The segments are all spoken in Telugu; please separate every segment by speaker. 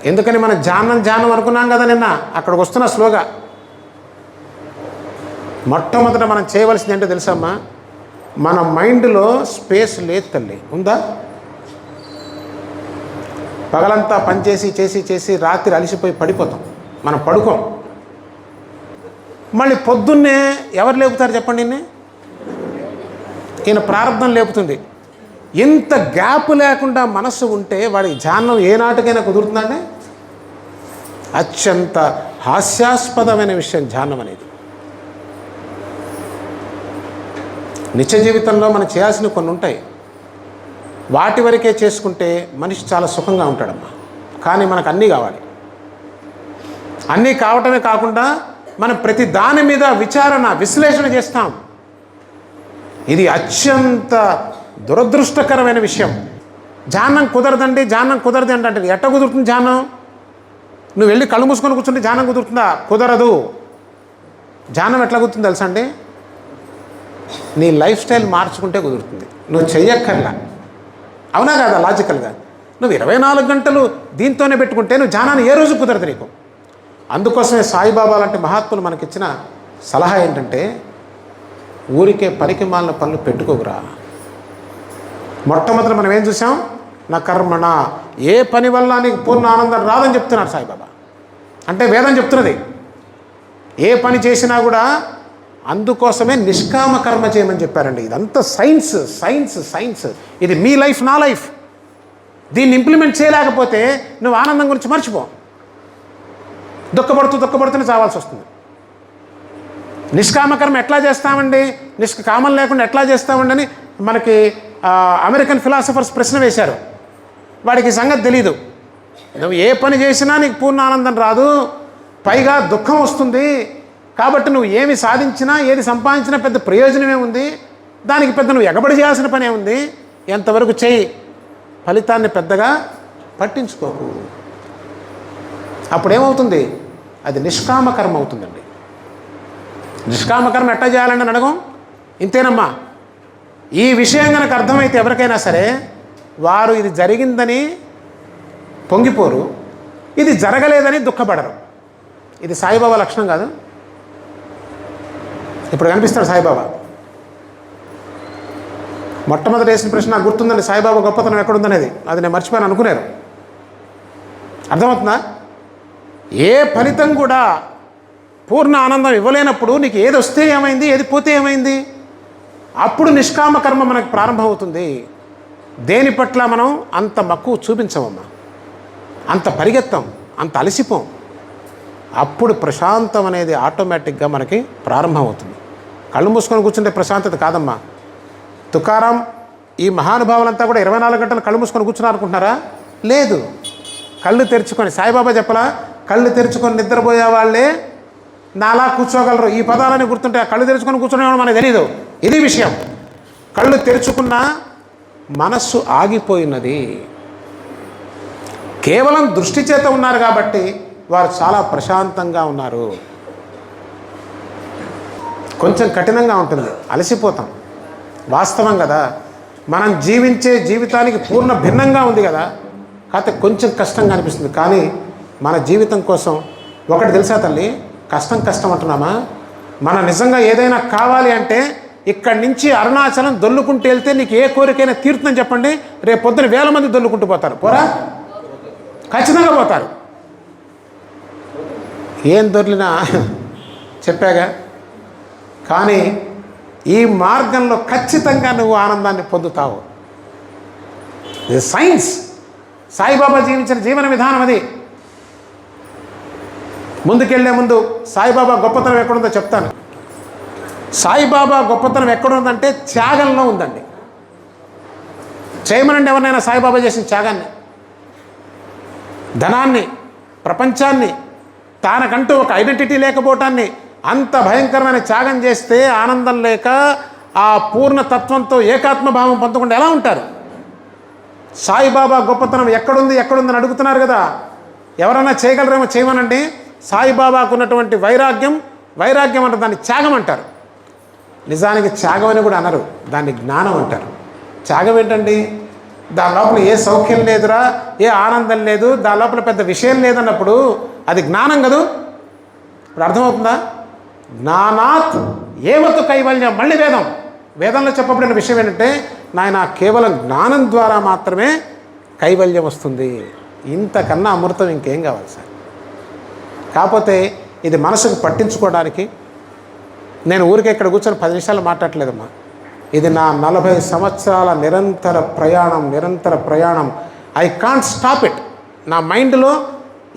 Speaker 1: ఎందుకని మనం ధ్యానం అనుకున్నాం కదా నిన్న, అక్కడికి వస్తున్న స్లోగా. మొట్టమొదట మనం చేయవలసింది ఏంటో తెలుసమ్మా, మన మైండ్లో స్పేస్ లేదు తల్లి. ఉందా? పగలంతా పనిచేసి చేసి చేసి రాత్రి అలసిపోయి పడిపోతాం, మనం పడుకోం. మళ్ళీ పొద్దున్నే ఎవరు లేపుతారు చెప్పండి? ఈయన ప్రారంభం లేపుతుంది. ఇంత గ్యాప్ లేకుండా మనస్సు ఉంటే వాడికి ధ్యానం ఏనాటికైనా కుదురుతుందండి. అత్యంత హాస్యాస్పదమైన విషయం ధ్యానం అనేది. నిత్య జీవితంలో మనం చేయాల్సినవి కొన్ని ఉంటాయి, వాటి వరకే చేసుకుంటే మనిషి చాలా సుఖంగా ఉంటాడమ్మా. కానీ మనకు అన్నీ కావాలి. అన్నీ కావటమే కాకుండా మనం ప్రతి దాని మీద విశ్లేషణ చేస్తాం. ఇది అత్యంత దురదృష్టకరమైన విషయం. ధ్యానం కుదరదండి అంటే ఎట్ట కుదురుతుంది ధ్యానం? నువ్వు వెళ్ళి కళ్ళు మూసుకొని కూర్చుంటే ధ్యానం కుదురుతుందా? కుదరదు. ధ్యానం ఎట్లా కుదురుతుంది తెలుసా అండి? నీ లైఫ్ స్టైల్ మార్చుకుంటే కుదురుతుంది. నువ్వు చెయ్యక్కర్లా. అవునా కాదా? లాజికల్గా నువ్వు 24 గంటలు దీంతోనే పెట్టుకుంటే నువ్వు ధ్యానాన్ని ఏ రోజు కుదరదు నీకు. అందుకోసమే సాయిబాబా లాంటి మహాత్ములు మనకిచ్చిన సలహా ఏంటంటే, ఊరికే పనికి మాలిన పనులు పెట్టుకోకురా. మొట్టమొదటి మనం ఏం చూసాం? నా కర్మణ, ఏ పని వల్ల నీకు పూర్ణ ఆనందం రాదని చెప్తున్నాడు సాయిబాబా. అంటే వేదం చెప్తున్నది, ఏ పని చేసినా కూడా అందుకోసమే నిష్కామ కర్మ చేయమని చెప్పారండి. ఇదంతా సైన్స్ సైన్స్ సైన్స్. ఇది మీ లైఫ్, నా లైఫ్. దీన్ని ఇంప్లిమెంట్ చేయలేకపోతే నువ్వు ఆనందం గురించి మర్చిపో. దుఃఖపడుతూనే చావాల్సి వస్తుంది. నిష్కామకర్మ ఎట్లా చేస్తామండి, కామం లేకుండా ఎట్లా చేస్తామండి అని మనకి అమెరికన్ ఫిలాసఫర్స్ ప్రశ్న వేశారు. వాడికి సంగతి తెలీదు. నువ్వు ఏ పని చేసినా నీకు పూర్ణ ఆనందం రాదు, పైగా దుఃఖం వస్తుంది. కాబట్టి నువ్వు ఏమి సాధించినా ఏది సంపాదించినా పెద్ద ప్రయోజనమే ఉంది, దానికి పెద్ద నువ్వు ఎగబడి చేయాల్సిన పనే ఉంది. ఎంతవరకు చెయ్యి, ఫలితాన్ని పెద్దగా పట్టించుకోకు. అప్పుడేమవుతుంది? అది నిష్కామకర్మ అవుతుందండి. నిష్కామకర్మ ఎట్లా చేయాలండి అని అడగం. ఇంతేనమ్మా. ఈ విషయం కనుక అర్థమైతే ఎవరికైనా సరే వారు ఇది జరిగిందని పొంగిపోరు, ఇది జరగలేదని దుఃఖపడరు. ఇది సాయిబాబా లక్షణం కాదు. ఇప్పుడు కనిపిస్తాడు సాయిబాబా. మొట్టమొదటి వేసిన ప్రశ్న నాకు గుర్తుందండి, సాయిబాబా గొప్పతనం ఎక్కడుందనేది. అది నేను మర్చిపోయాను అనుకున్నారు. అర్థమవుతుందా? ఏ ఫలితం కూడా పూర్ణ ఆనందం ఇవ్వలేనప్పుడు నీకు ఏది వస్తే ఏమైంది, ఏది పోతే ఏమైంది? అప్పుడు నిష్కామ కర్మ మనకు ప్రారంభమవుతుంది. దేని పట్ల మనం అంత మక్కువ చూపించమమ్మా, అంత పరిగెత్తం, అంత అలసిపోం. అప్పుడు ప్రశాంతం అనేది ఆటోమేటిక్గా మనకి ప్రారంభమవుతుంది. కళ్ళు మూసుకొని కూర్చుంటే ప్రశాంతత కాదమ్మా. తుకారాం, ఈ మహానుభావులంతా కూడా 24 గంటలు కళ్ళు మూసుకొని కూర్చున్నారు అనుకుంటున్నారా? లేదు. కళ్ళు తెరుచుకొని, సాయిబాబా చెప్పలా, కళ్ళు తెరుచుకొని నిద్రపోయే వాళ్ళే నాలా కూర్చోగలరు. ఈ పదాలని గుర్తుంటే కళ్ళు తెరుచుకొని కూర్చునేవాడు మనకు తెలీదు. ఇది విషయం. కళ్ళు తెరుచుకున్న మనస్సు ఆగిపోయినది. కేవలం దృష్టి చేత ఉన్నారు కాబట్టి వారు చాలా ప్రశాంతంగా ఉన్నారు. కొంచెం కఠినంగా ఉంటుంది, అలసిపోతాం. వాస్తవం కదా, మనం జీవించే జీవితానికి పూర్ణ భిన్నంగా ఉంది కదా, కాకపోతే కొంచెం కష్టంగా అనిపిస్తుంది. కానీ మన జీవితం కోసం ఒకటి తెలుసా తల్లి, కష్టం అంటున్నామా? మనం నిజంగా ఏదైనా కావాలి అంటే ఇక్కడి నుంచి అరుణాచలం దొల్లుకుంటూ వెళ్తే నీకు ఏ కోరికైనా తీరుతుందని చెప్పండి, రేపు పొద్దున 1000 మంది దొల్లుకుంటూ పోతారు. పోరా? ఖచ్చితంగా పోతారు. ఏం దొర్లినా చెప్పాగా. కానీ ఈ మార్గంలో ఖచ్చితంగా నువ్వు ఆనందాన్ని పొందుతావు. ఇది సైన్స్. సాయిబాబా జీవించిన జీవన విధానం అది. ముందుకెళ్లే ముందు సాయిబాబా గొప్పతనం ఎక్కడుందో చెప్తాను. సాయిబాబా గొప్పతనం ఎక్కడుందంటే త్యాగంలో ఉందండి. చేయమనండి ఎవరినైనా సాయిబాబా చేసిన త్యాగాన్ని. ధనాన్ని, ప్రపంచాన్ని, తానకంటూ ఒక ఐడెంటిటీ లేకపోవటాన్ని అంత భయంకరమైన త్యాగం చేస్తే ఆనందం లేక ఆ పూర్ణతత్వంతో ఏకాత్మభావం పొందకుండా ఎలా ఉంటారు? సాయిబాబా గొప్పతనం ఎక్కడుందని అడుగుతున్నారు కదా. ఎవరైనా చేయగలరేమో చేయమనండి. సాయిబాబాకు ఉన్నటువంటి వైరాగ్యం అంటే దాన్ని త్యాగం అంటారు. నిజానికి త్యాగం అని కూడా అనరు, దాన్ని జ్ఞానం అంటారు. త్యాగం ఏంటండి? దాని లోపల ఏ సౌఖ్యం లేదురా, ఏ ఆనందం లేదు, దాని లోపల పెద్ద విషయం లేదన్నప్పుడు అది జ్ఞానం కదూ. ఇప్పుడు అర్థమవుతుందా? జ్ఞానాత్ ఏవత్తు కైవల్యం. మళ్ళీ వేదంలో చెప్పబడిన విషయం ఏంటంటే, నాయన కేవలం జ్ఞానం ద్వారా మాత్రమే కైవల్యం వస్తుంది. ఇంతకన్నా అమృతం ఇంకేం కావాలి సార్. కాకపోతే ఇది మనసుకు పట్టించుకోవడానికి నేను ఊరికే ఇక్కడ కూర్చొని 10 నిమిషాలు మాట్లాడలేదమ్మా. ఇది నా 40 సంవత్సరాల నిరంతర ప్రయాణం. I can't stop it. నా మైండ్లో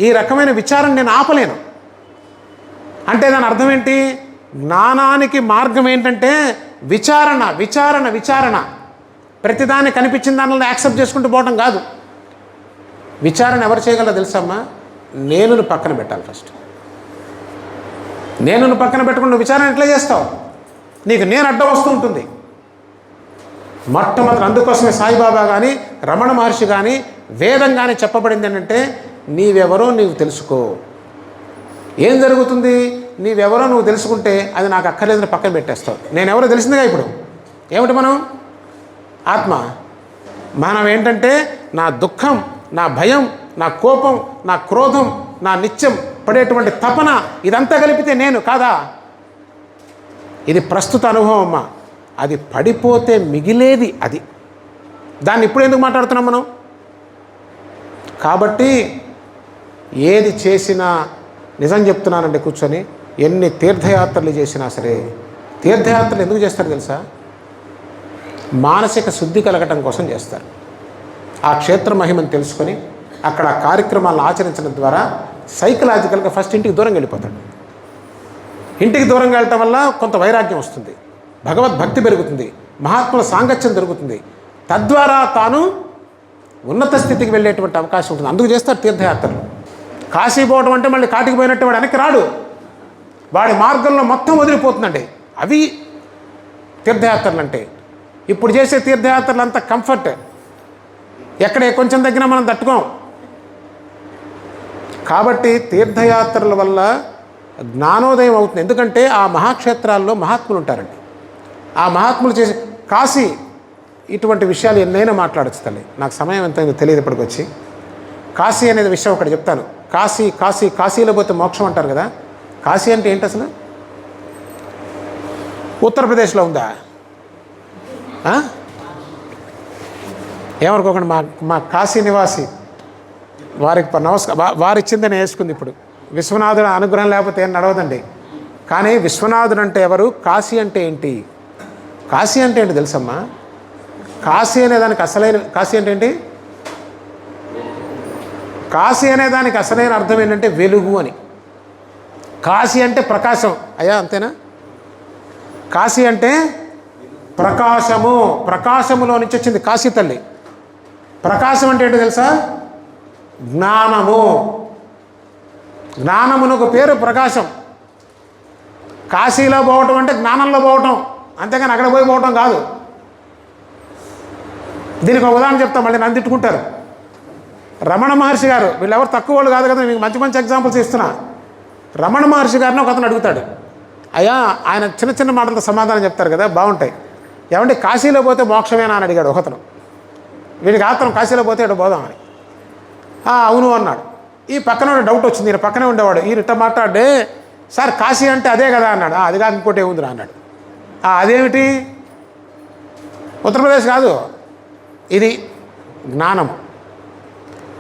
Speaker 1: ఈ రకమైన విచారం నేను ఆపలేను. అంటే దాని అర్థం ఏంటి? జ్ఞానానికి మార్గం ఏంటంటే విచారణ విచారణ విచారణ. ప్రతిదాన్ని కనిపించిన దానిలో యాక్సెప్ట్ చేసుకుంటూ పోవడం కాదు. విచారణ ఎవరు చేయగలరో తెలుసమ్మా? నేనును పక్కన పెట్టాలి ఫస్ట్. నేనును పక్కన పెట్టుకుంటూ విచారణ ఎట్లా చేస్తావు? నీకు నేను అడ్డం వస్తూ ఉంటుంది మొట్టమొదటి. అందుకోసమే సాయిబాబా కానీ రమణ మహర్షి కానీ వేదం కానీ చెప్పబడింది ఏంటంటే, నీవెవరో నీవు తెలుసుకో. ఏం జరుగుతుంది? నీవెవరో నువ్వు తెలుసుకుంటే అది నాకు అక్కర్లేదని పక్కన పెట్టేస్తావు. నేనెవరో తెలిసిందిగా. ఇప్పుడు ఏమిటి మనం? ఆత్మ. మనం ఏంటంటే నా దుఃఖం, నా భయం, నా కోపం, నా క్రోధం, నా నిత్యం పడేటువంటి తపన, ఇదంతా కలిపితే నేను కాదా? ఇది ప్రస్తుత అనుభవం అమ్మా. అది పడిపోతే మిగిలేది అది. దాన్ని ఇప్పుడు ఎందుకు మాట్లాడుతున్నాం మనం? కాబట్టి ఏది చేసినా నిజం చెప్తున్నానండి, కూర్చొని ఎన్ని తీర్థయాత్రలు చేసినా సరే, తీర్థయాత్రలు ఎందుకు చేస్తారు తెలుసా? మానసిక శుద్ధి కలగటం కోసం చేస్తారు. ఆ క్షేత్ర మహిమను తెలుసుకొని అక్కడ కార్యక్రమాలను ఆచరించడం ద్వారా సైకలాజికల్గా ఫస్ట్ ఇంటికి దూరంగా వెళ్ళిపోతాడు. ఇంటికి దూరంగా వెళ్ళటం వల్ల కొంత వైరాగ్యం వస్తుంది, భగవద్భక్తి పెరుగుతుంది, మహాత్ముల సాంగత్యం దొరుకుతుంది. తద్వారా తాను ఉన్నత స్థితికి వెళ్ళేటువంటి అవకాశం ఉంటుంది. అందుకు చేస్తారు తీర్థయాత్రలు. కాశీ పోవడం అంటే మళ్ళీ కాటికి పోయినట్టు వాడు వెనక్కి రాడు. వాడి మార్గంలో మొత్తం వదిలిపోతుందండి. అవి తీర్థయాత్రలు అంటే. ఇప్పుడు చేసే తీర్థయాత్రలు అంతా కంఫర్ట్. ఎక్కడే కొంచెం తగ్గినా మనం తట్టుకోం. కాబట్టి తీర్థయాత్రల వల్ల జ్ఞానోదయం అవుతుంది. ఎందుకంటే ఆ మహాక్షేత్రాల్లో మహాత్ములు ఉంటారండి. ఆ మహాత్ములు చేసే కాశీ ఇటువంటి విషయాలు ఎన్నైనా మాట్లాడచ్చు తల్లి. నాకు సమయం ఎంతైందో తెలియదు ఇప్పటికొచ్చి. కాశీ అనేది విషయం ఒకటి చెప్తాను. కాశీ కాశీ కాశీలో పోతే మోక్షం అంటారు కదా. కాశీ అంటే ఏంటి అసలు? ఉత్తరప్రదేశ్లో ఉందా? ఏమనుకోకండి, మా కాశీ నివాసి వారికి వారు ఇచ్చిందని వేసుకుంది. ఇప్పుడు విశ్వనాథుడు అనుగ్రహం లేకపోతే ఏం నడవదండి. కానీ విశ్వనాథుడు అంటే ఎవరు? కాశీ అంటే ఏంటి? కాశీ అంటే ఏంటి తెలుసమ్మా? కాశీ అనేదానికి అసలైన కాశీ అంటే ఏంటి? కాశీ అనేదానికి అసలైన అర్థం ఏంటంటే వెలుగు అని. కాశీ అంటే ప్రకాశం. అయ్యా అంతేనా? కాశీ అంటే ప్రకాశము. ప్రకాశములో నుంచి వచ్చింది కాశీ తల్లి. ప్రకాశం అంటే ఏంటో తెలుసా? జ్ఞానము. జ్ఞానమునకు పేరు ప్రకాశం. కాశీలో పోవటం అంటే జ్ఞానంలో పోవటం, అంతేగాని అక్కడ పోయి పోవటం కాదు. దీనికి ఒక ఉదాహరణ చెప్తాం, మళ్ళీ నన్ను తిట్టుకుంటారు. రమణ మహర్షి గారు, వీళ్ళెవరు తక్కువ వాళ్ళు కాదు కదా, మీకు మంచి మంచి ఎగ్జాంపుల్స్ ఇస్తున్నా. రమణ మహర్షి గారిని ఒక అతను అడుగుతాడు. అయ్యా, ఆయన చిన్న చిన్న మాటలతో సమాధానం చెప్తారు కదా, బాగుంటాయి. ఏమంటే కాశీలో పోతే మోక్షమేనా అని అడిగాడు ఒకతను. వీడికి ఆత్రం కాశీలో పోతే ఎటు పోదామని. అవును అన్నాడు. ఈ పక్కన డౌట్ వచ్చింది, ఈయన పక్కనే ఉండేవాడు. ఈ రిట్ట మాట్లాడే, సార్ కాశీ అంటే అదే కదా అన్నాడు. అది కాదు ఇంకోటి ఏముందిరా అన్నాడు. అదేమిటి? ఉత్తరప్రదేశ్ కాదు, ఇది జ్ఞానం.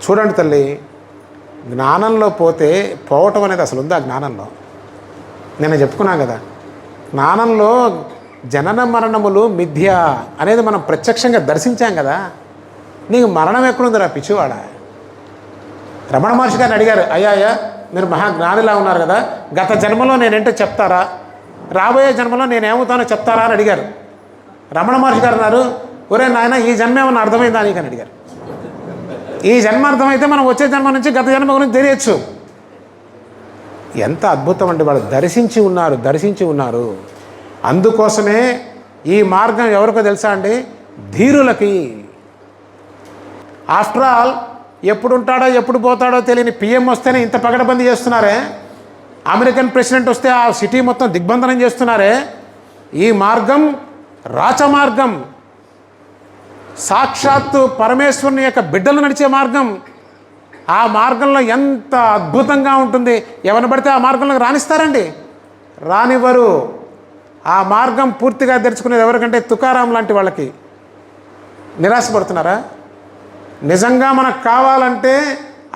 Speaker 1: చూడండి తల్లి, జ్ఞానంలో పోవటం అనేది అసలు ఉందా? జ్ఞానంలో నేను చెప్పుకున్నాను కదా, జ్ఞానంలో జనన మరణములు మిథ్య అనేది మనం ప్రత్యక్షంగా దర్శించాం కదా. నీకు మరణం ఎక్కడుందిరా పిచ్చివాడ? రమణ మహర్షి గారిని అడిగారు, అయ్యా మీరు మహాజ్ఞానిలా ఉన్నారు కదా, గత జన్మలో నేనేంటో చెప్తారా, రాబోయే జన్మలో నేనేమవుతానో చెప్తారా అని అడిగారు. రమణ మహర్షి గారు అన్నారు, ఒరే నాయన, ఈ జన్మ ఏమన్నా అర్థమైందా నీకని అడిగారు. ఈ జన్మ అర్థమైతే మనం వచ్చే జన్మ నుంచి గత జన్మ గురించి తెలియచ్చు. ఎంత అద్భుతం అండి, వాళ్ళు దర్శించి ఉన్నారు. అందుకోసమే ఈ మార్గం ఎవరికో తెలుసా అండి? ధీరులకి. ఆఫ్టర్ ఆల్ ఎప్పుడు ఉంటాడో ఎప్పుడు పోతాడో తెలియని పిఎం వస్తేనే ఇంత పగడబందీ చేస్తున్నారే, అమెరికన్ ప్రెసిడెంట్ వస్తే ఆ సిటీ మొత్తం దిగ్బంధనం చేస్తున్నారే. ఈ మార్గం రాచమార్గం, సాక్షాత్తు పరమేశ్వరుని యొక్క బిడ్డలు నడిచే మార్గం. ఆ మార్గంలో ఎంత అద్భుతంగా ఉంటుంది. ఎవరిని పడితే ఆ మార్గంలోకి రాణిస్తారండి? రానివ్వరు. ఆ మార్గం పూర్తిగా తెరుచుకునేది ఎవరికంటే తుకారాం లాంటి వాళ్ళకి. నిరాశపడుతున్నారా? నిజంగా మనకు కావాలంటే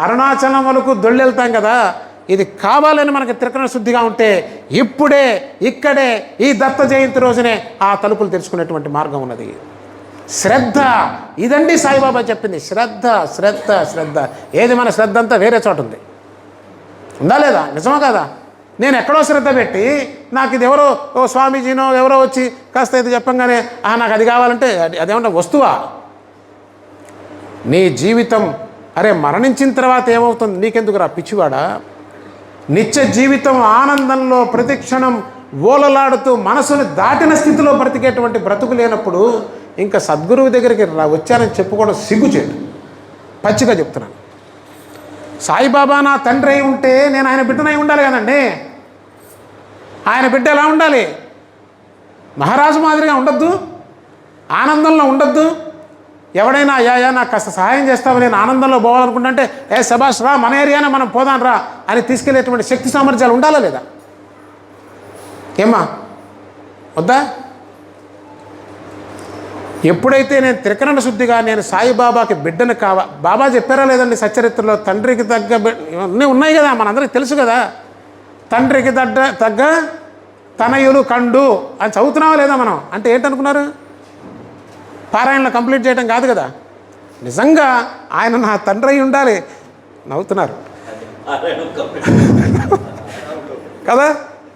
Speaker 1: అరుణాచలం వరకు దొళ్ళెళ్తాం కదా, ఇది కావాలని మనకి త్రికరణ శుద్ధిగా ఉంటే ఇప్పుడే ఇక్కడే ఈ దత్త జయంతి రోజునే ఆ తలుపులు తెరుచుకునేటువంటి మార్గం ఉన్నది. శ్రద్ధ, ఇదండి సాయిబాబా చెప్పింది. శ్రద్ధ శ్రద్ధ శ్రద్ధ. ఏది మన శ్రద్ధ అంతా వేరే చోట ఉంది. ఉందా లేదా? నిజమా కదా? నేను ఎక్కడో శ్రద్ధ పెట్టి నాకు ఇది ఎవరో ఓ స్వామీజీనో ఎవరో వచ్చి కాస్త ఇది చెప్పంగానే నాకు అది కావాలంటే అదేమన్నా వస్తువా? నీ జీవితం అరే మరణించిన తర్వాత ఏమవుతుంది నీకెందుకురా పిచ్చివాడా? నిత్య జీవితం ఆనందంలో ప్రతిక్షణం ఓలలాడుతూ మనసుని దాటిన స్థితిలో బ్రతికేటువంటి బ్రతుకు లేనప్పుడు ఇంకా సద్గురువు దగ్గరికి వచ్చానని చెప్పుకోవడం సిగ్గుచేటు. పచ్చిగా చెప్తున్నాను. సాయిబాబా నా తండ్రి అయి ఉంటే నేను ఆయన బిడ్డనై ఉండాలి కదండి. ఆయన బిడ్డ ఎలా ఉండాలి? మహారాజు మాదిరిగా ఉండొద్దు, ఆనందంలో ఉండొద్దు. ఎవడైనా అయ్యా నాకు కాస్త సహాయం చేస్తావు, నేను ఆనందంలో పోవాలనుకుంటుంటే ఏ శబాష్ రా, మన ఏరియానే మనం పోదాం రా అని తీసుకెళ్లేటువంటి శక్తి సామర్థ్యాలు ఉండాలా లేదా? ఏమ్మా వద్దా? ఎప్పుడైతే నేను త్రికరణ శుద్ధిగా నేను సాయిబాబాకి బిడ్డను బాబా చెప్పారా లేదండి సచ్చరిత్రలో? తండ్రికి తగ్గ అన్నీ ఉన్నాయి కదా, మనందరికీ తెలుసు కదా. తండ్రికి తగ్గ తనయులు కండు అని చదువుతున్నావా లేదా మనం? అంటే ఏంటనుకున్నారు? పారాయణలో కంప్లీట్ చేయడం కాదు కదా. నిజంగా ఆయన నా తండ్రి అయి ఉండాలి. నవ్వుతున్నారు కదా.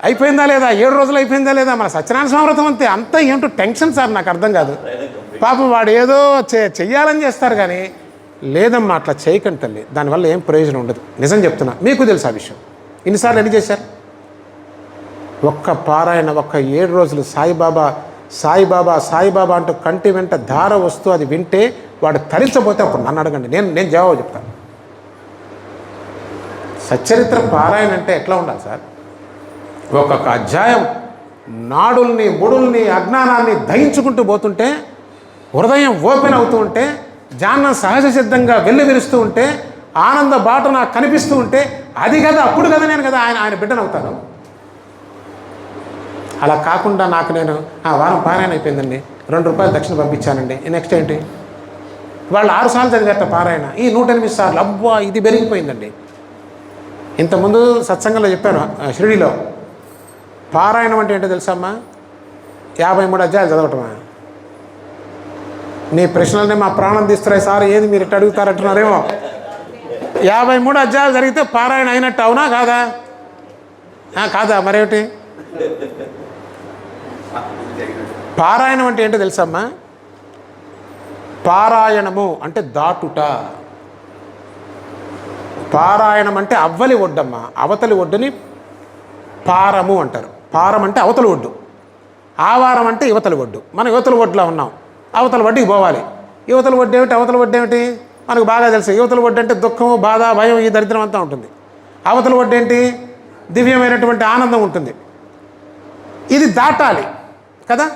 Speaker 1: అయిపోయిందా లేదా? 7 రోజులు అయిపోయిందా లేదా? మన సత్యనారాయణ స్వామి వ్రతం అంతా ఏంటో టెన్షన్ సార్, నాకు అర్థం కాదు. పాపం వాడు ఏదో చెయ్యాలని చేస్తారు కానీ లేదమ్మా అట్లా చేయకండి తల్లి, దానివల్ల ఏం ప్రయోజనం ఉండదు. నిజం చెప్తున్నా, మీకు తెలుసు ఆ విషయం. ఇన్నిసార్లు ఎన్ని చేశారు? ఒక్క పారాయణ, ఒక్క 7 రోజులు సాయిబాబా సాయిబాబా సాయిబాబా అంటూ కంటి వెంట ధార వస్తూ అది వింటే వాడు తరించబోతే అప్పుడు నన్ను అడగండి, నేను జవాబు చెప్తాను. సచ్చరిత్ర పారాయణ అంటే ఎట్లా ఉండాలి సార్? ఒక్కొక్క అధ్యాయం నాడుల్ని ముడుల్ని అజ్ఞానాన్ని దహించుకుంటూ పోతుంటే, హృదయం ఓపెన్ అవుతూ ఉంటే, జ్ఞానం సహజ సిద్ధంగా వెల్లివిరుస్తూ ఉంటే, ఆనంద బాట నాకు కనిపిస్తూ ఉంటే, అది కదా అప్పుడు కదా నేను కదా ఆయన బిడ్డను అవుతాను. అలా కాకుండా నాకు నేను వారం పారాయణ అయిపోయిందండి, 2 రూపాయలు దక్షిణ పంపించానండి, నెక్స్ట్ ఏంటి? వాళ్ళు 6 సార్లు చదివేట పారాయణ, ఈ 108 సార్లు. అబ్బా ఇది పెరిగిపోయిందండి. ఇంతకుముందు సత్సంగంలో చెప్పాను షిరిడీలో, పారాయణం అంటే ఏంటో తెలుసమ్మా? 53 అధ్యాయాలు చదవటమా? నీ ప్రశ్నలనే మా ప్రాణం తీస్తున్నాయి సార్, ఏది మీరు ఇట్లా అడుగుతారంటున్నారేమో. 53 అధ్యాయాలు జరిగితే పారాయణ అయినట్టు అవునా కాదా? కాదా మరేమిటి? పారాయణం అంటే ఏంటో తెలుసమ్మా? పారాయణము అంటే దాటుట. పారాయణం అంటే అవ్వలి ఒడ్డమ్మ, అవతలి ఒడ్డుని పారము అంటారు. పారం అంటే అవతల ఒడ్డు, ఆవారం అంటే యువతల ఒడ్డు. మనం యువతల ఒడ్డులో ఉన్నాం, అవతల ఒడ్డుకి పోవాలి. యువతల ఒడ్డు ఏమిటి, అవతల ఒడ్డు ఏమిటి మనకు బాగా తెలుసు. యువతల ఒడ్డు అంటే దుఃఖము, బాధ, భయం, ఈ దరిద్రం అంతా ఉంటుంది. అవతల ఒడ్డు ఏంటి? దివ్యమైనటువంటి ఆనందం ఉంటుంది. ఇది దాటాలి కదా.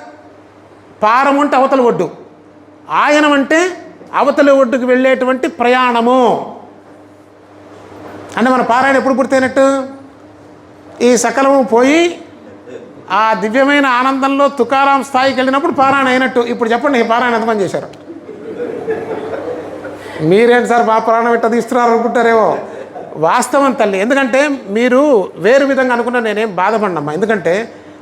Speaker 1: పారం అంటే అవతల ఒడ్డు, ఆయనం అంటే అవతల ఒడ్డుకు వెళ్ళేటువంటి ప్రయాణము. అంటే మన పారాయణ ఎప్పుడు పూర్తయినట్టు? ఈ సకలము పోయి ఆ దివ్యమైన ఆనందంలో తుకారాం స్థాయికి వెళ్ళినప్పుడు పారాయణ అయినట్టు. ఇప్పుడు చెప్పండి, ఈ పారాయణ ఎంతమంది చేశారు? మీరేంటి సార్ మా ప్రాణం ఇట్ట తీస్తున్నారు అనుకుంటారేమో. వాస్తవం తల్లి. ఎందుకంటే మీరు వేరు విధంగా అనుకున్నా నేనేం బాధపడినమ్మా. ఎందుకంటే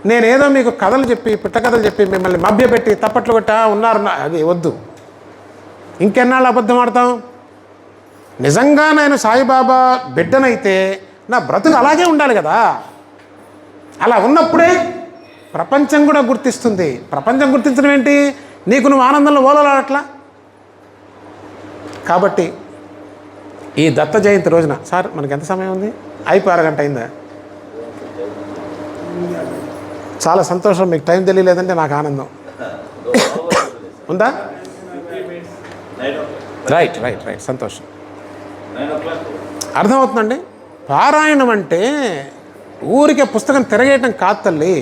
Speaker 1: నేనేదో మీకు కథలు చెప్పి పిట్టకథలు చెప్పి మిమ్మల్ని మభ్యపెట్టి తప్పట్లు కొట్టా ఉన్నారు, అది వద్దు. ఇంకెన్నాళ్ళు అబద్ధం ఆడతాం? నిజంగా నేను సాయిబాబా బిడ్డనైతే నా బ్రతుకు అలాగే ఉండాలి కదా. అలా ఉన్నప్పుడే ప్రపంచం కూడా గుర్తిస్తుంది. ప్రపంచం గుర్తించడం ఏంటి? నీకు నువ్వు ఆనందంలో ఓలలాడట్లా. కాబట్టి ఈ దత్త జయంతి రోజున సార్ మనకి ఎంత సమయం ఉంది? అయిపోయి అరగంట అయిందా? చాలా సంతోషం. మీకు టైం తెలియలేదంటే నాకు ఆనందం. ఉందా? రైట్ రైట్ రైట్ సంతోషం. అర్థమవుతుందండి. పారాయణం అంటే ఊరికే పుస్తకం తిరగేయటం కాదు తల్లి.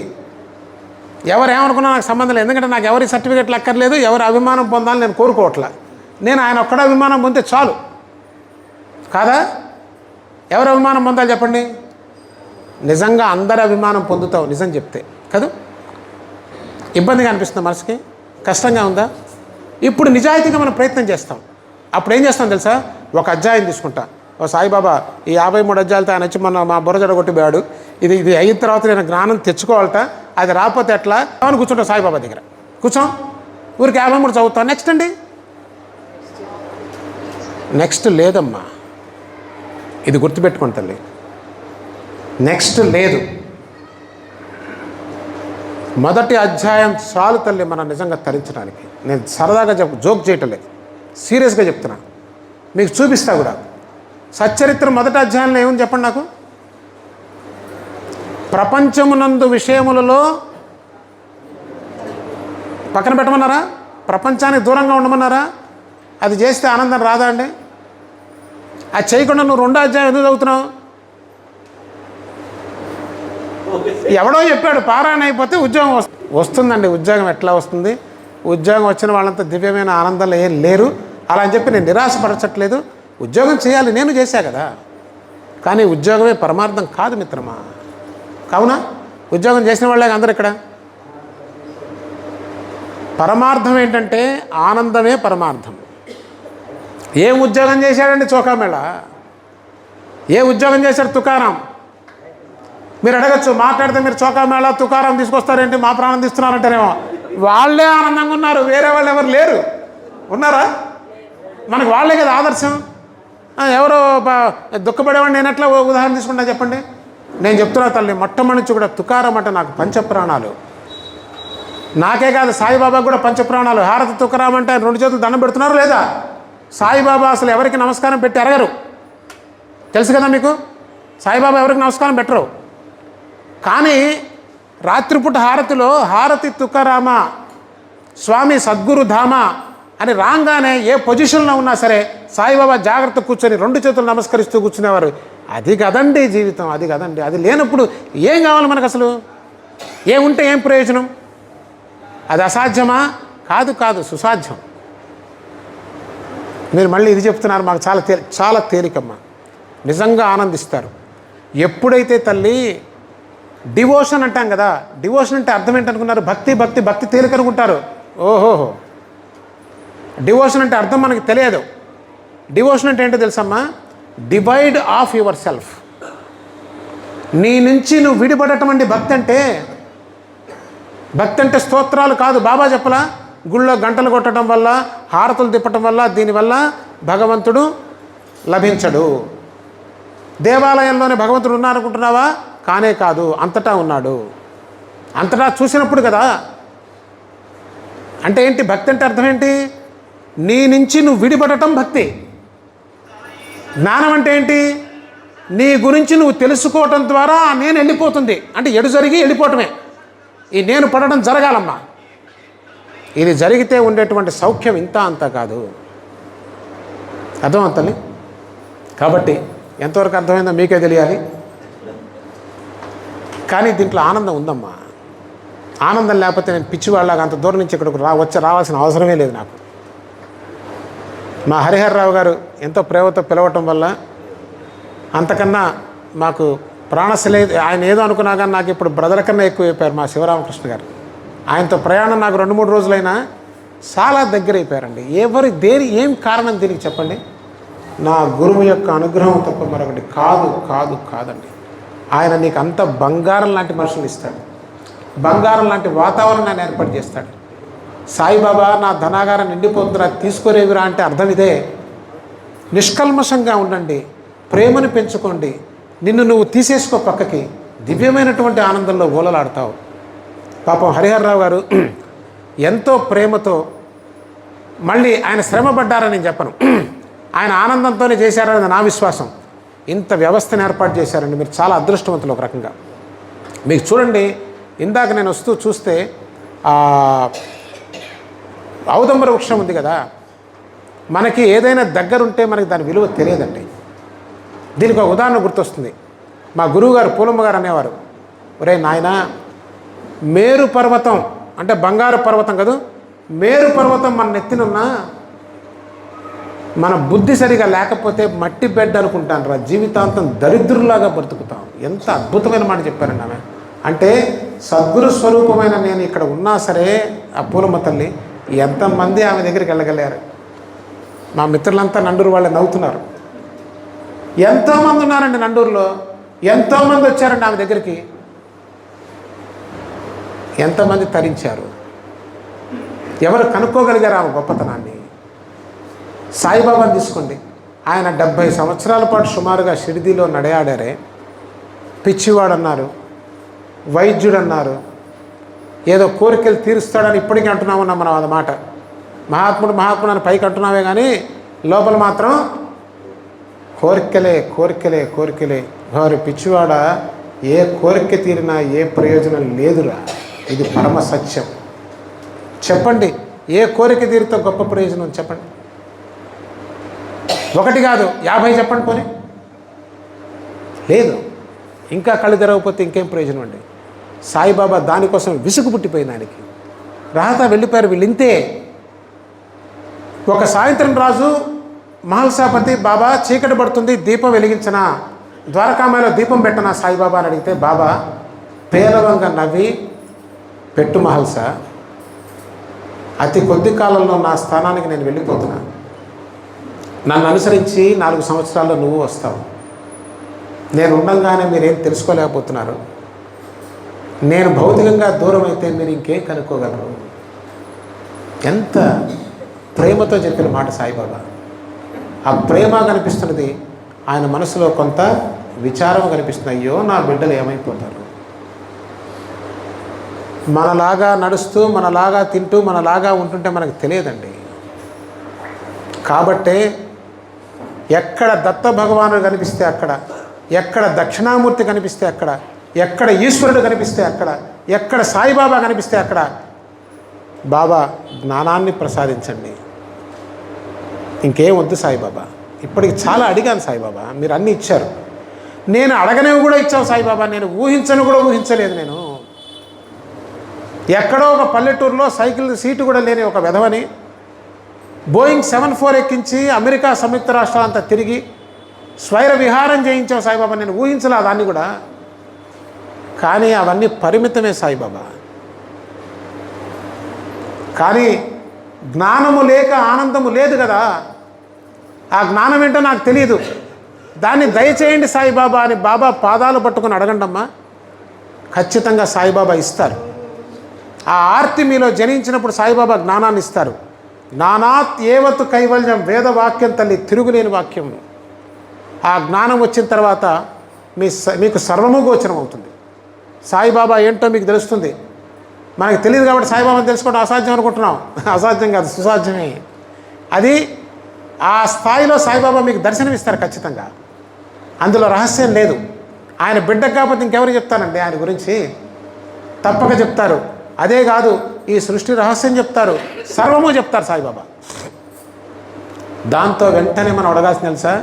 Speaker 1: ఎవరేమనుకున్నా నాకు సంబంధం లేదు. ఎందుకంటే నాకు ఎవరి సర్టిఫికెట్లు అక్కర్లేదు, ఎవరి అభిమానం పొందాలని నేను కోరుకోవట్లా. నేను ఆయన ఒక్కడ అభిమానం పొందితే చాలు కాదా? ఎవరు అభిమానం పొందాలి చెప్పండి? నిజంగా అందరి అభిమానం పొందుతావు నిజం చెప్తే కదా. ఇబ్బందిగా అనిపిస్తుంది మనసుకి, కష్టంగా ఉందా? ఇప్పుడు నిజాయితీగా మనం ప్రయత్నం చేస్తాం. అప్పుడు ఏం చేస్తాం తెలుసా? ఒక అధ్యాయం తీసుకుంటా. ఓ సాయిబాబా ఈ 53 అధ్యాయాలతో ఆయన వచ్చి మొన్న మా బుర్ర కొట్టిపోయాడు, ఇది అయిన తర్వాత నేను జ్ఞానం తెచ్చుకోవాలట, అది రాకపోతే ఎట్లా అని కూర్చుంటాం సాయిబాబా దగ్గర. కూర్చోం, ఊరికి 53 చదువుతాం. నెక్స్ట్ అండి, నెక్స్ట్ లేదమ్మా. ఇది గుర్తుపెట్టుకోండి తల్లి, నెక్స్ట్ లేదు. మొదటి అధ్యాయం చాలు తల్లి మనం నిజంగా తరించడానికి. నేను సరదాగా జోక్ చేయటం లేదు, సీరియస్గా చెప్తున్నా. మీకు చూపిస్తా కూడా. సచ్చరిత్ర మొదటి అధ్యాయంలో ఏముంది చెప్పండి నాకు? ప్రపంచమునందు విషయములలో పక్కన పెట్టమన్నారా? ప్రపంచానికి దూరంగా ఉండమన్నారా? అది చేస్తే ఆనందం రాదా అండి? అది చేయకుండా నువ్వు 2వ అధ్యాయం ఎందుకు చదువుతున్నావు? ఎవడో చెప్పాడు పారాయణ అయిపోతే ఉద్యోగం వస్తుందండి. ఉద్యోగం ఎట్లా వస్తుంది? ఉద్యోగం వచ్చిన వాళ్ళంతా దివ్యమైన ఆనందంలో ఏం లేరు. అలా అని చెప్పి నేను నిరాశపరచట్లేదు. ఉద్యోగం చేయాలి, నేను చేశా కదా. కానీ ఉద్యోగమే పరమార్థం కాదు మిత్రమా. కావునా ఉద్యోగం చేసిన వాళ్ళే అందరు ఇక్కడ. పరమార్థం ఏంటంటే ఆనందమే పరమార్థం. ఏం ఉద్యోగం చేశాడండి చోకామేళ? ఏ ఉద్యోగం చేశాడు తుకారాం? మీరు అడగచ్చు, మాట్లాడితే మీరు చోకామేళ తుకారాం తీసుకొస్తారేంటి, మా ప్రాణం తీస్తున్నారంటారేమో. వాళ్ళే ఆనందంగా ఉన్నారు, వేరే వాళ్ళు ఎవరు లేరు. ఉన్నారా? మనకు వాళ్ళే కదా ఆదర్శం. ఎవరో దుఃఖపడేవాడిని నేను ఎట్లా ఉదాహరణ తీసుకుంటా చెప్పండి? నేను చెప్తున్నా తల్లి, మొట్టమొదటి నుంచి కూడా తుకారం అంటే నాకు పంచప్రాణాలు. నాకే కాదు, సాయిబాబా కూడా పంచప్రాణాలు. హారతి తుకారాం అంటే 2 చేతులు దండం పెడుతున్నారు లేదా? సాయిబాబా అసలు ఎవరికి నమస్కారం పెట్టి అరగరు, తెలుసు కదా మీకు. సాయిబాబా ఎవరికి నమస్కారం పెట్టరు. కానీ రాత్రిపూట హారతిలో హారతి తుకారామ స్వామి సద్గురు ధామ అని రాగానే ఏ పొజిషన్లో ఉన్నా సరే సాయిబాబా జాగ్రత్త కూర్చొని 2 చేతులు నమస్కరిస్తూ కూర్చునేవారు. అది కదండి జీవితం, అది కదండి. అది లేనప్పుడు ఏం కావాలి మనకు? అసలు ఏముంటే ఏం ప్రయోజనం? అది అసాధ్యమా? కాదు కాదు, సుసాధ్యం. మీరు మళ్ళీ ఇది చెప్తున్నారు, మాకు చాలా తేలికమ్మా. నిజంగా ఆనందిస్తారు ఎప్పుడైతే తల్లి డివోషన్ అంటాం కదా. డివోషన్ అంటే అర్థం ఏంటనుకున్నారు? భక్తి భక్తి భక్తి తేలికనుకుంటారు. ఓహోహో, డివోషన్ అంటే అర్థం మనకి తెలియదు. డివోషన్ అంటే ఏంటో తెలుసమ్మా? Divide of your self. నీ నుంచి నువ్వు విడిపడటం అండి భక్తి అంటే. భక్తి అంటే స్తోత్రాలు కాదు. బాబా చెప్పలా, గుళ్ళో గంటలు కొట్టడం వల్ల, హారతులు తిప్పటం వల్ల, దీనివల్ల భగవంతుడు లభించడు. దేవాలయంలోనే భగవంతుడు ఉన్నారనుకుంటున్నావా? కానే కాదు, అంతటా ఉన్నాడు. అంతటా చూసినప్పుడు కదా. అంటే ఏంటి భక్తి అంటే? అర్థం ఏంటి? నీ నుంచి నువ్వు విడిపడటం భక్తి. జ్ఞానం అంటే ఏంటి? నీ గురించి నువ్వు తెలుసుకోవటం ద్వారా నేను వెళ్ళిపోతుంది. అంటే ఎడు జరిగి వెళ్ళిపోవటమే. ఈ నేను పడడం జరగాలమ్మా. ఇది జరిగితే ఉండేటువంటి సౌఖ్యం ఇంత అంత కాదు. అర్థమవుతుంది. కాబట్టి ఎంతవరకు అర్థమైందో మీకే తెలియాలి. కానీ దీంట్లో ఆనందం ఉందమ్మా. ఆనందం లేకపోతే నేను పిచ్చివాళ్ళగా అంత దూరం నుంచి ఇక్కడికి రావాల్సిన అవసరమే లేదు నాకు. మా హరిహరరావు గారు ఎంతో ప్రేమతో పిలవటం వల్ల అంతకన్నా మాకు ప్రాణశలే. ఆయన ఏదో అనుకున్నా కానీ నాకు ఇప్పుడు బ్రదర్ కన్నా ఎక్కువ అయిపోయారు మా శివరామకృష్ణ గారు. ఆయనతో ప్రయాణం నాకు 2-3 రోజులైనా చాలా దగ్గర అయిపోయారండి. ఏం కారణం దీనికి చెప్పండి? నా గురువు యొక్క అనుగ్రహం తప్ప మరొకటి కాదండి. ఆయన నీకు అంత బంగారం లాంటి మనుషులు ఇస్తాడు, బంగారం లాంటి వాతావరణాన్ని ఏర్పాటు చేస్తాడు. సాయిబాబా నా ధనాగారం నిండిపోతుందిరా, తీసుకోరేవిరా అంటే అర్థం ఇదే. నిష్కల్మషంగా ఉండండి, ప్రేమను పెంచుకోండి, నిన్ను నువ్వు తీసేసుకో పక్కకి, దివ్యమైనటువంటి ఆనందంలో ఓలలాడతావు. పాపం హరిహరరావు గారు ఎంతో ప్రేమతో, మళ్ళీ ఆయన శ్రమ పడ్డారని నేను చెప్పను, ఆయన ఆనందంతోనే చేశారని నా విశ్వాసం. ఇంత వ్యవస్థను ఏర్పాటు చేశారండి. మీరు చాలా అదృష్టవంతులు ఒక రకంగా. మీకు చూడండి, ఇందాక నేను వస్తూ చూస్తే ఔదంబర వృక్షం ఉంది కదా. మనకి ఏదైనా దగ్గరుంటే మనకి దాని విలువ తెలియదండి. దీనికి ఒక ఉదాహరణ గుర్తొస్తుంది. మా గురువు గారు పూలమ్మ గారు అనేవారు, ఒరే నాయనా, మేరు పర్వతం అంటే బంగారు పర్వతం కదా, మేరు పర్వతం మన నెత్తినున్నా మన బుద్ధి సరిగా లేకపోతే మట్టి బెడ్ అనుకుంటాను రా, జీవితాంతం దరిద్రులాగా బ్రతుకుతాం. ఎంత అద్భుతమైన మాట చెప్పారండి ఆమె. అంటే సద్గురు స్వరూపమైన నేను ఇక్కడ ఉన్నా సరే, ఆ పూలమ్మ తల్లి ఎంతమంది ఆమె దగ్గరికి వెళ్ళగలిగారు. మా మిత్రులంతా నండూరు వాళ్ళు నవ్వుతున్నారు. ఎంతోమంది ఉన్నారండి నండూరులో, ఎంతోమంది వచ్చారండి ఆమె దగ్గరికి, ఎంతమంది తరించారు. ఎవరు కనుక్కోగలిగారు ఆమె గొప్పతనాన్ని? సాయిబాబాని తీసుకోండి, ఆయన 70 సంవత్సరాల పాటు సుమారుగా షిరిడీలో నడయాడారే. పిచ్చివాడు అన్నారు, వైద్యుడు అన్నారు, ఏదో కోరికలు తీరుస్తాడని ఇప్పటికీ అంటున్నామన్నా మనం అన్నమాట. మహాత్ముడు అని పైకి అంటున్నావే కానీ లోపల మాత్రం కోరికలే కోరికలే కోరికలే. వారి పిచ్చివాడ, ఏ కోరిక తీరినా ఏ ప్రయోజనం లేదురా, ఇది పరమ సత్యం. చెప్పండి, ఏ కోరిక తీరితో గొప్ప ప్రయోజనం చెప్పండి? ఒకటి కాదు 50 చెప్పండి పోనీ. లేదు. ఇంకా కళ్ళు తెరవకపోతే ఇంకేం ప్రయోజనం అండి? సాయిబాబా దానికోసం విసుగు పుట్టిపోయింది ఆయనకి. రాహత వెళ్ళిపోయారు వీళ్ళింతే. ఒక సాయంత్రం రాజు మహల్సాపతి, బాబా చీకటి పడుతుంది, దీపం వెలిగించనా, ద్వారకామాయిలో దీపం పెట్టనా సాయిబాబా అని అడిగితే బాబా పేలవంగా నవ్వి, పెట్టు మహల్సా, అతి కొద్ది కాలంలో నా స్థానానికి నేను వెళ్ళిపోతున్నా, నన్ను అనుసరించి 4 సంవత్సరాల్లో నువ్వు వస్తావు. నేను ఉండంగానే మీరేం తెలుసుకోలేకపోతున్నారు. నేను భౌతికంగా దూరం అయితే మీరు ఇంకేం కనుక్కోగలరు? ఎంత ప్రేమతో చెప్పిన మాట సాయిబాబా. ఆ ప్రేమ కనిపిస్తున్నది, ఆయన మనసులో కొంత విచారం కనిపిస్తుంది. అయ్యో నా బిడ్డలు ఏమైపోతారు. మనలాగా నడుస్తూ, మనలాగా తింటూ, మనలాగా ఉంటుంటే మనకు తెలియదండి. కాబట్టే ఎక్కడ దత్త భగవానుడు కనిపిస్తే అక్కడ, ఎక్కడ దక్షిణామూర్తి కనిపిస్తే అక్కడ, ఎక్కడ ఈశ్వరుడు కనిపిస్తే అక్కడ, ఎక్కడ సాయిబాబా కనిపిస్తే అక్కడ, బాబా జ్ఞానాన్ని ప్రసాదించండి, ఇంకేం వద్దు సాయిబాబా. ఇప్పటికి చాలా అడిగాను సాయిబాబా, మీరు అన్నీ ఇచ్చారు. నేను అడగనేవి కూడా ఇచ్చావు సాయిబాబా, నేను ఊహించను కూడా ఊహించలేదు. నేను ఎక్కడో ఒక పల్లెటూరులో సైకిల్ సీటు కూడా లేని ఒక వెధవని బోయింగ్ 74 ఎక్కించి అమెరికా సంయుక్త రాష్ట్రాలంతా తిరిగి స్వైర విహారం చేయించావు సాయిబాబా. నేను ఊహించలే దాన్ని కూడా. కానీ అవన్నీ పరిమితమే సాయిబాబా. కానీ జ్ఞానము లేక ఆనందము లేదు కదా. ఆ జ్ఞానం ఏంటో నాకు తెలియదు, దాన్ని దయచేయండి సాయిబాబా అని బాబా పాదాలు పట్టుకొని అడగండమ్మా, ఖచ్చితంగా సాయిబాబా ఇస్తారు. ఆ ఆర్తి మీలో జనించినప్పుడు సాయిబాబా జ్ఞానాన్ని ఇస్తారు. జ్ఞానాత్ ఏవత్ కైవల్యం, వేదవాక్యం తల్లి, తిరుగులేని వాక్యం. ఆ జ్ఞానం వచ్చిన తర్వాత మీకు సర్వము గోచరం అవుతుంది. సాయిబాబా ఏంటో మీకు తెలుస్తుంది. మనకు తెలియదు కాబట్టి సాయిబాబాని తెలుసుకోవడం అసాధ్యం అనుకుంటున్నాం. అసాధ్యం కాదు, సుసాధ్యమే. అది ఆ స్థాయిలో సాయిబాబా మీకు దర్శనమిస్తారు ఖచ్చితంగా. అందులో రహస్యం లేదు. ఆయన బిడ్డ కాకపోతే ఇంకెవరు చెప్తానండి ఆయన గురించి? తప్పక చెప్తారు. అదే కాదు, ఈ సృష్టి రహస్యం చెప్తారు, సర్వము చెప్తారు సాయిబాబా. దాంతో వెంటనే మనం అడగాల్సిన తెలుసా,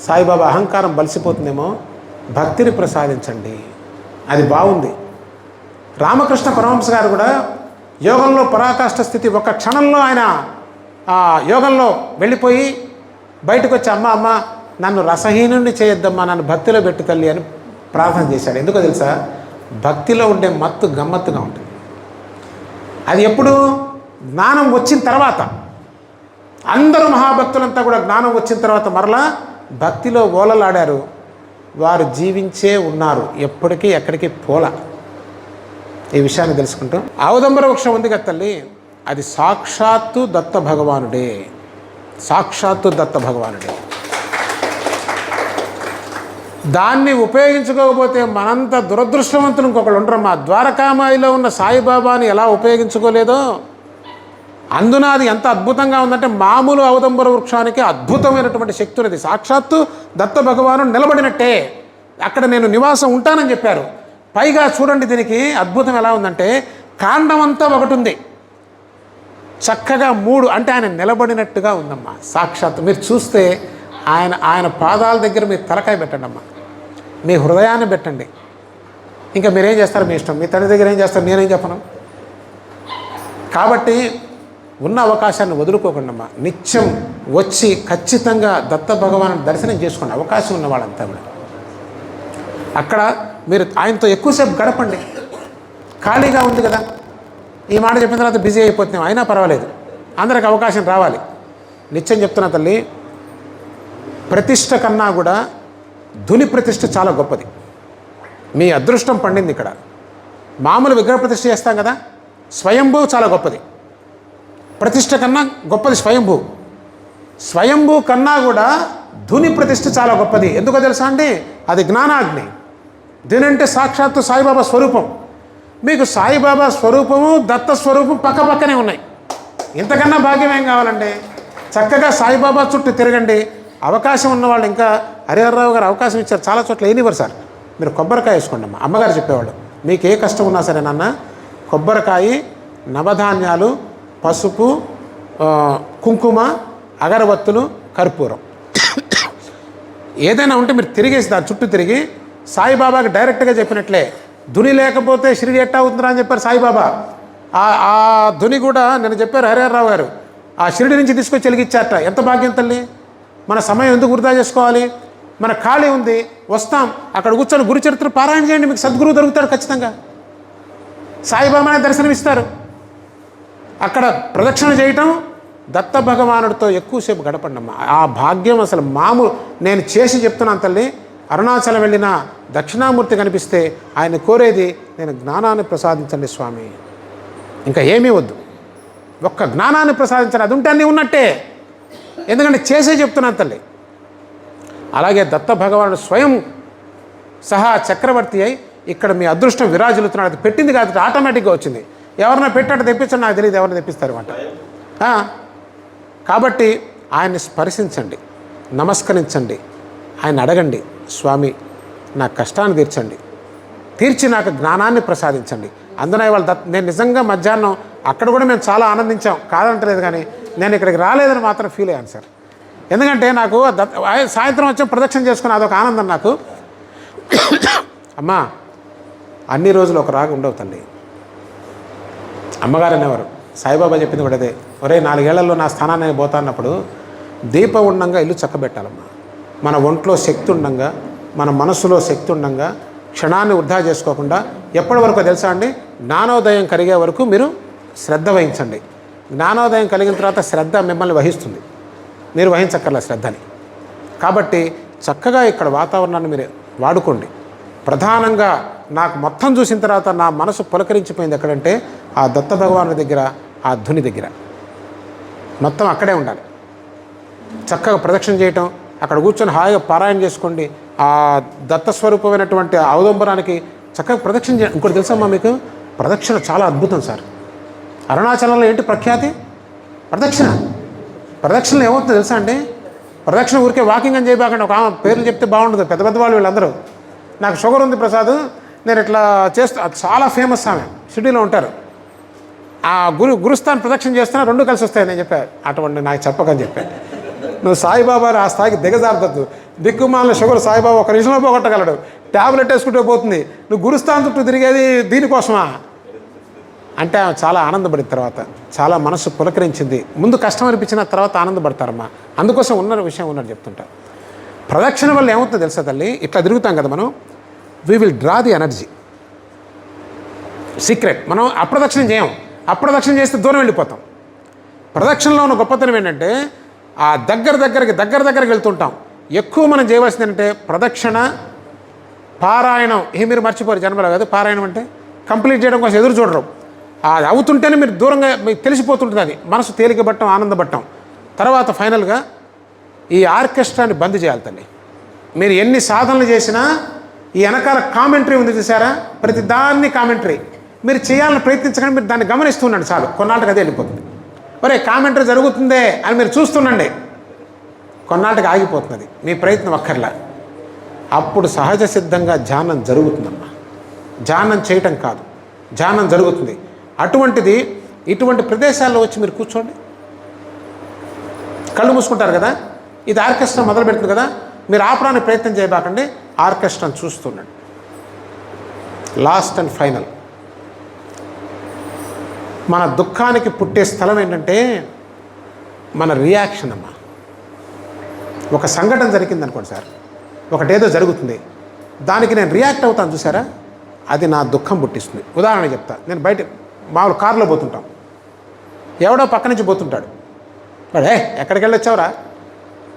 Speaker 1: సాయిబాబా అహంకారం బలిసిపోతుందేమో, భక్తిని ప్రసాదించండి. అది బాగుంది. రామకృష్ణ పరమహంస గారు కూడా యోగంలో పరాకాష్ఠ స్థితి, ఒక క్షణంలో ఆయన యోగంలో వెళ్ళిపోయి బయటకు వచ్చి, అమ్మ నన్ను రసహీనుడిని చేయొద్దమ్మా, నన్ను భక్తిలో పెట్టు తల్లి అని ప్రార్థన చేశాడు. ఎందుకో తెలుసా? భక్తిలో ఉండే మత్తు గమ్మత్తుగా ఉంటుంది. అది ఎప్పుడు? జ్ఞానం వచ్చిన తర్వాత. అందరూ మహాభక్తులంతా కూడా జ్ఞానం వచ్చిన తర్వాత మరలా భక్తిలో ఓలలాడారు. వారు జీవించే ఉన్నారు, ఎప్పటికీ ఎక్కడికి పోల. ఈ విషయాన్ని తెలుసుకుంటూ, ఔదంబర వృక్షం ఉంది కదా తల్లి, అది సాక్షాత్తు దత్త భగవానుడే. సాక్షాత్తు దత్త భగవానుడే. దాన్ని ఉపయోగించుకోకపోతే మనంత దురదృష్టవంతులు ఇంకొకళ్ళు ఉండరమ్మా. ద్వారకామాయిలో ఉన్న సాయిబాబాని ఎలా ఉపయోగించుకోలేదో, అందున అది ఎంత అద్భుతంగా ఉందంటే, మామూలు ఔదంబర వృక్షానికి అద్భుతమైనటువంటి శక్తి ఉన్నది. సాక్షాత్తు దత్త భగవాను నిలబడినట్టే, అక్కడ నేను నివాసం ఉంటానని చెప్పారు. పైగా చూడండి, దీనికి అద్భుతం ఎలా ఉందంటే, కాండం అంతా ఒకటి ఉంది, చక్కగా 3 అంటే ఆయన నిలబడినట్టుగా ఉందమ్మా. సాక్షాత్తు మీరు చూస్తే ఆయన పాదాల దగ్గర మీ తలకాయ పెట్టండి అమ్మా, మీ హృదయాన్ని పెట్టండి. ఇంకా మీరేం చేస్తారు మీ ఇష్టం, మీ తండ్రి దగ్గర ఏం చేస్తారు నేనేం చెప్పను. కాబట్టి ఉన్న అవకాశాన్ని వదులుకోకుండా నిత్యం వచ్చి ఖచ్చితంగా దత్త భగవాను దర్శనం చేసుకోండి. అవకాశం ఉన్న వాళ్ళంతా కూడా అక్కడ మీరు ఆయనతో ఎక్కువసేపు గడపండి. ఖాళీగా ఉంది కదా, ఈ మాట చెప్పిన తర్వాత బిజీ అయిపోతున్నాం, అయినా పర్వాలేదు, అందరికి అవకాశం రావాలి. నిత్యం చెప్తున్నా తల్లి, ప్రతిష్ట కన్నా కూడా ధుని ప్రతిష్ట చాలా గొప్పది. మీ అదృష్టం పండింది ఇక్కడ. మామూలు విగ్రహ ప్రతిష్ఠ చేస్తాం కదా, స్వయంభూ చాలా గొప్పది. ప్రతిష్ట కన్నా గొప్పది స్వయంభూ. స్వయంభూ కన్నా కూడా ధుని ప్రతిష్ఠ చాలా గొప్పది. ఎందుకో తెలుసా అండి, అది జ్ఞానాగ్ని. ధుని అంటే సాక్షాత్తు సాయిబాబా స్వరూపం. మీకు సాయిబాబా స్వరూపము దత్త స్వరూపం పక్క పక్కనే ఉన్నాయి. ఇంతకన్నా భాగ్యం ఏం కావాలండి. చక్కగా సాయిబాబా చుట్టూ తిరగండి. అవకాశం ఉన్నవాళ్ళు, ఇంకా హరిహరరావు గారు అవకాశం ఇచ్చారు, చాలా చోట్ల ఏనివ్వరు సార్. మీరు కొబ్బరికాయ వేసుకోండి అమ్మ. అమ్మగారు చెప్పేవాళ్ళు, మీకు ఏ కష్టం ఉన్నా సరే నాన్న, కొబ్బరికాయ, నవధాన్యాలు, పసుపు, కుంకుమ, అగరబత్తులు, కర్పూరం ఏదైనా ఉంటే మీరు తిరిగేసి దాని చుట్టూ తిరిగి సాయిబాబాకి డైరెక్ట్గా చెప్పినట్లే, ధుని లేకపోతే షిరిడి ఎట్టా అవుతుందా అని చెప్పారు సాయిబాబా. ఆ ధుని కూడా నేను చెప్పారు హరిహరరావు గారు, ఆ షిరిడి నుంచి తీసుకొచ్చి వెలిగించారట. ఎంత భాగ్యం తల్లి. మన సమయం ఎందుకు వృధా చేసుకోవాలి. మన ఖాళీ ఉంది, వస్తాం, అక్కడ కూర్చొని గురు చరిత్ర పారాయణ చేయండి, మీకు సద్గురువు దొరుకుతాడు ఖచ్చితంగా. సాయిబాబానే దర్శనమిస్తారు. అక్కడ ప్రదక్షిణ చేయటం, దత్త భగవానుడితో ఎక్కువసేపు గడపండమ్మా. ఆ భాగ్యం అసలు మామూలు. నేను చేసి చెప్తున్నాను తల్లి, అరుణాచలం వెళ్ళిన దక్షిణామూర్తి కనిపిస్తే ఆయన కోరేది, నేను జ్ఞానాన్ని ప్రసాదించండి స్వామి, ఇంకా ఏమీ వద్దు, ఒక్క జ్ఞానాన్ని ప్రసాదించండి, అది ఉంటే అన్నీ ఉన్నట్టే. ఎందుకంటే చేసే చెప్తున్నాను తల్లి. అలాగే దత్త భగవానుడు స్వయం సహా చక్రవర్తి అయి ఇక్కడ మీ అదృష్టం విరాజిల్లుతున్నాడు. అది పెట్టింది కాదు, ఆటోమేటిక్గా వచ్చింది. ఎవరన్నా పెట్టాడు తెప్పించండి, నాకు తెలియదు ఎవరిని తెప్పిస్తారు అన్నమాట. కాబట్టి ఆయన్ని స్పర్శించండి, నమస్కరించండి, ఆయన అడగండి, స్వామి నా కష్టాన్ని తీర్చండి, తీర్చి నాకు జ్ఞానాన్ని ప్రసాదించండి. అందున వాళ్ళు నేను నిజంగా మధ్యాహ్నం అక్కడ కూడా మేము చాలా ఆనందించాం, కాదంటలేదు, కానీ నేను ఇక్కడికి రాలేదని మాత్రం ఫీల్ అయ్యాను సార్. ఎందుకంటే నాకు సాయంత్రం వచ్చి ప్రదక్షిణ చేసుకుని అదొక ఆనందం నాకు. అమ్మా అన్ని రోజులు ఒక రాగా ఉండవు తల్లి. అమ్మగారు అనేవారు, సాయిబాబా చెప్పింది కూడా అదే, ఒరే 4 ఏళ్లలో నా స్థానాన్ని పోతా అన్నప్పుడు దీపం ఉండంగా ఇల్లు చక్కబెట్టాలమ్మా. మన ఒంట్లో శక్తి ఉండంగా, మన మనసులో శక్తి ఉండంగా, క్షణాన్ని వృధా చేసుకోకుండా, ఎప్పటి వరకు తెలుసా అండి, జ్ఞానోదయం కలిగే వరకు మీరు శ్రద్ధ వహించండి. జ్ఞానోదయం కలిగిన తర్వాత శ్రద్ధ మిమ్మల్ని వహిస్తుంది, మీరు వహించక్కర్ల శ్రద్ధని. కాబట్టి చక్కగా ఇక్కడ వాతావరణాన్ని మీరు వాడుకోండి. ప్రధానంగా నాకు మొత్తం చూసిన తర్వాత నా మనసు పులకరించిపోయింది ఎక్కడంటే ఆ దత్త భగవాను దగ్గర, ఆ ధుని దగ్గర. మొత్తం అక్కడే ఉండాలి. చక్కగా ప్రదక్షిణ చేయటం, అక్కడ కూర్చొని హాయిగా పారాయణ చేసుకోండి. ఆ దత్తస్వరూపమైనటువంటి ఔదంబరానికి చక్కగా ప్రదక్షిణ చేయండి. ఇంకోటి తెలుసమ్మా మీకు, ప్రదక్షిణ చాలా అద్భుతం సార్. అరుణాచలంలో ఏంటి ప్రఖ్యాతి? ప్రదక్షిణ. ప్రదక్షిణలు ఏమవుతుందో తెలుసా అండి, ప్రదక్షిణ ఊరికే వాకింగ్ అని చేయబాకండి. ఒక పేర్లు చెప్తే బాగుండదు, పెద్ద పెద్ద వాళ్ళు వీళ్ళందరూ. నాకు షుగర్ ఉంది ప్రసాద్, నేను ఇట్లా చేస్తూ, చాలా ఫేమస్ ఆమె, షిరిడీలో ఉంటారు. ఆ గురుస్థాన్ ప్రదక్షిణ చేస్తున్నా 2 కలిసి వస్తాయి నేను చెప్పాను. అటువంటి నాకు చెప్పకని చెప్పాను. నువ్వు సాయిబాబా ఆ స్థాయికి దిగజారుతద్దు. దిక్కుమాల షుగర్ సాయిబాబా ఒక నిమిషంలో పోగొట్టగలడు, ట్యాబ్లెట్ వేసుకుంటూ పోతుంది. నువ్వు గురుస్థాన్ చుట్టూ తిరిగేది దీనికోసమా అంటే ఆమె చాలా ఆనందపడిన తర్వాత చాలా మనసు పులకరించింది. ముందు కష్టం అనిపించిన తర్వాత ఆనందపడతారమ్మా. అందుకోసం ఉన్న విషయం ఉన్నట్టు చెప్తుంటా. ప్రదక్షిణ వల్ల ఏమవుతుందో తెలుసా తల్లి, ఇట్లా తిరుగుతాం కదా మనం, we will draw the energy. Secret, మనం అప్రదక్షిణం చేయం. అప్రదక్షిణం చేస్తే దూరం వెళ్ళిపోతాం. ప్రదక్షిణలో ఉన్న గొప్పతనం ఏంటంటే ఆ దగ్గరికి వెళ్తుంటాం. ఎక్కువ మనం చేయవలసింది ఏంటంటే ప్రదక్షిణ, పారాయణం. ఏ మీరు మర్చిపోరు జన్మలో కాదు. పారాయణం అంటే కంప్లీట్ చేయడం కోసం ఎదురు చూడరు. అది అవుతుంటేనే మీరు దూరంగా మీకు తెలిసిపోతుంటుంది. అది మనసు తేలికబట్టం, ఆనందపడటం. తర్వాత ఫైనల్గా ఈ ఆర్కెస్ట్రాని బంద్ చేయాలి తల్లి. మీరు ఎన్ని సాధనలు చేసినా ఈ వెనకాల కామెంటరీ ఉంది చూసారా, ప్రతి దాన్ని కామెంటరీ. మీరు చేయాలని ప్రయత్నించకండి, మీరు దాన్ని గమనిస్తుండండి చాలు. కొన్నాళ్ళకి అదే వెళ్ళిపోతుంది. ఒరే కామెంటరీ జరుగుతుందే అని మీరు చూస్తుండండి, కొన్నాళ్ళకి ఆగిపోతున్నది. మీ ప్రయత్నం అక్కర్లా. అప్పుడు సహజ సిద్ధంగా ధ్యానం జరుగుతుందమ్మా. ధ్యానం చేయటం కాదు, ధ్యానం జరుగుతుంది. అటువంటిది ఇటువంటి ప్రదేశాల్లో వచ్చి మీరు కూర్చోండి. కళ్ళు మూసుకుంటారు కదా, ఇది ఆర్కెస్ట్రా మొదలు పెడుతుంది కదా, మీరు ఆపడానికి ప్రయత్నం చేయబాకండి, ఆర్కెస్ట్రాను చూస్తుండండి. Last and final. మన దుఃఖానికి పుట్టే స్థలం ఏంటంటే మన రియాక్షన్ అమ్మా. ఒక సంఘటన జరిగింది అనుకోండి సార్, ఒకటేదో జరుగుతుంది, దానికి నేను రియాక్ట్ అవుతాను చూసారా, అది నా దుఃఖం పుట్టిస్తుంది. ఉదాహరణ చెప్తా. నేను బయట మామూలు కారులో పోతుంటాం, ఎవడో పక్క నుంచి పోతుంటాడు, వాడు ఎక్కడికి వెళ్ళొచ్చావురా,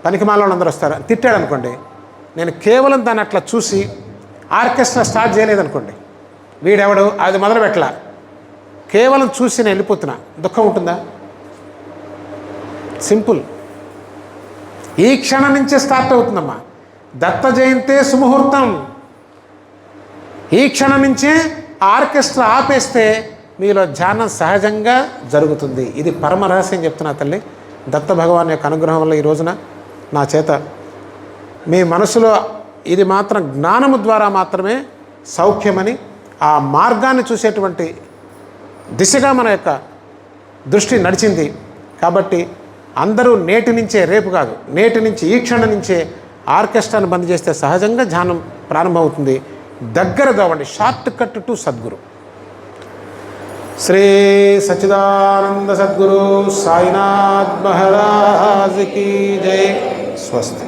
Speaker 1: పనికి మాలలో అందరూ వస్తారా తిట్టాడు అనుకోండి, నేను కేవలం దాన్ని అట్లా చూసి ఆర్కెస్ట్రా స్టార్ట్ చేయలేదనుకోండి, వీడెవడు అది మొదలు పెట్టలా, కేవలం చూసి నేను వెళ్ళిపోతున్నా, దుఃఖం ఉంటుందా? సింపుల్. ఈ క్షణం నుంచే స్టార్ట్ అవుతుందమ్మా. దత్త జయంతే సుముహూర్తం. ఈ క్షణం నుంచే ఆర్కెస్ట్రా ఆపేస్తే మీలో ధ్యానం సహజంగా జరుగుతుంది. ఇది పరమ రహస్యం చెప్తున్నా తల్లి. దత్త భగవాన్ యొక్క అనుగ్రహం వల్ల ఈ రోజున నా చేత మీ మనసులో ఇది మాత్రం జ్ఞానము ద్వారా మాత్రమే సౌఖ్యమని, ఆ మార్గాన్ని చూసేటువంటి దిశగా మన యొక్క దృష్టి నడిచింది. కాబట్టి అందరూ నేటి నుంచే, రేపు కాదు, నేటి నుంచి ఈ క్షణం నుంచే ఆర్కెస్ట్రాను బంద్ చేస్తే సహజంగా ధ్యానం ప్రారంభమవుతుంది. దగ్గర దవ్వండి, short cut to Sadguru. Shri Sachchidananda Sadguru Sainath Maharaj కీ జై. స్వస్తి.